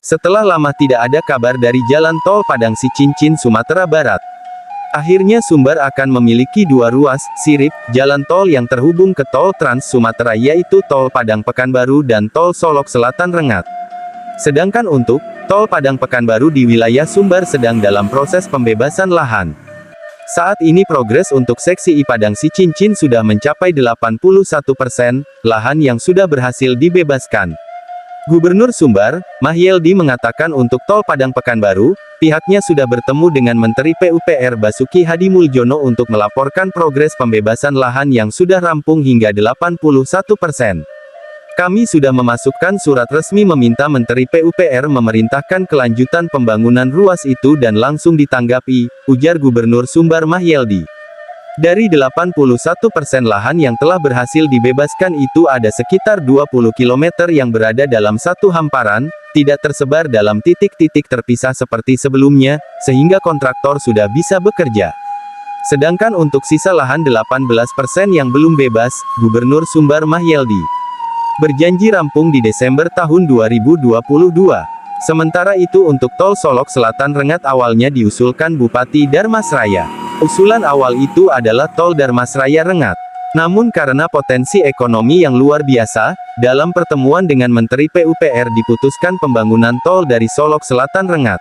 Setelah lama tidak ada kabar dari jalan tol Padang Sicincin Sumatera Barat. Akhirnya Sumbar akan memiliki dua ruas, sirip, jalan tol yang terhubung ke tol Trans Sumatera yaitu tol Padang Pekanbaru dan tol Solok Selatan Rengat. Sedangkan untuk tol Padang Pekanbaru di wilayah Sumbar sedang dalam proses pembebasan lahan. Saat ini progres untuk seksi I Padang Sicincin sudah mencapai 81%, lahan yang sudah berhasil dibebaskan. Gubernur Sumbar, Mahyeldi mengatakan untuk tol Padang Pekanbaru, pihaknya sudah bertemu dengan Menteri PUPR Basuki Hadimuljono untuk melaporkan progres pembebasan lahan yang sudah rampung hingga 81%. Kami sudah memasukkan surat resmi meminta Menteri PUPR memerintahkan kelanjutan pembangunan ruas itu dan langsung ditanggapi, ujar Gubernur Sumbar Mahyeldi. Dari 81% lahan yang telah berhasil dibebaskan itu ada sekitar 20 km yang berada dalam satu hamparan, tidak tersebar dalam titik-titik terpisah seperti sebelumnya, sehingga kontraktor sudah bisa bekerja. Sedangkan untuk sisa lahan 18% yang belum bebas, Gubernur Sumbar Mahyeldi berjanji rampung di Desember tahun 2022. Sementara itu untuk tol Solok Selatan Rengat awalnya diusulkan Bupati Darmasraya. Usulan awal itu adalah tol Darmasraya Rengat. Namun karena potensi ekonomi yang luar biasa, dalam pertemuan dengan Menteri PUPR diputuskan pembangunan tol dari Solok Selatan Rengat.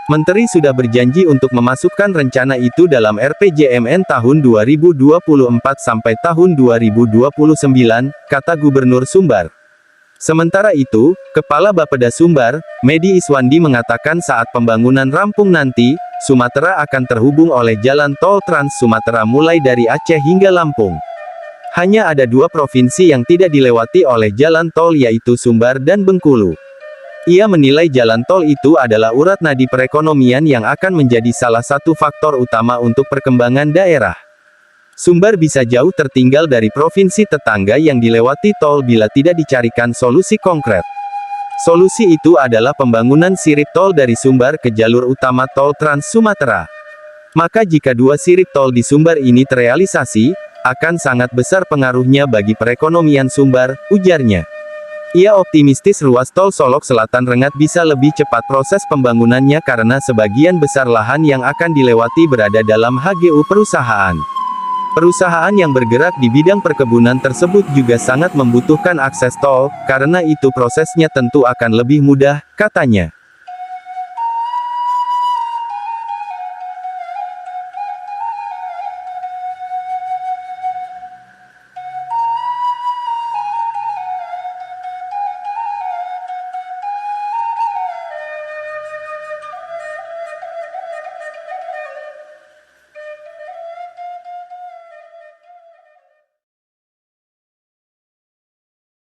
Menteri sudah berjanji untuk memasukkan rencana itu dalam RPJMN tahun 2024 sampai tahun 2029, kata Gubernur Sumbar. Sementara itu, Kepala Bapeda Sumbar, Medi Iswandi mengatakan saat pembangunan rampung nanti, Sumatera akan terhubung oleh jalan tol Trans Sumatera mulai dari Aceh hingga Lampung. Hanya ada dua provinsi yang tidak dilewati oleh jalan tol yaitu Sumbar dan Bengkulu. Ia menilai jalan tol itu adalah urat nadi perekonomian yang akan menjadi salah satu faktor utama untuk perkembangan daerah. Sumbar bisa jauh tertinggal dari provinsi tetangga yang dilewati tol bila tidak dicarikan solusi konkret. Solusi itu adalah pembangunan sirip tol dari Sumbar ke jalur utama tol Trans Sumatera. Maka jika dua sirip tol di Sumbar ini terrealisasi, akan sangat besar pengaruhnya bagi perekonomian Sumbar, ujarnya. Ia optimistis ruas tol Solok Selatan Rengat bisa lebih cepat proses pembangunannya karena sebagian besar lahan yang akan dilewati berada dalam HGU perusahaan. Perusahaan yang bergerak di bidang perkebunan tersebut juga sangat membutuhkan akses tol, karena itu prosesnya tentu akan lebih mudah, katanya.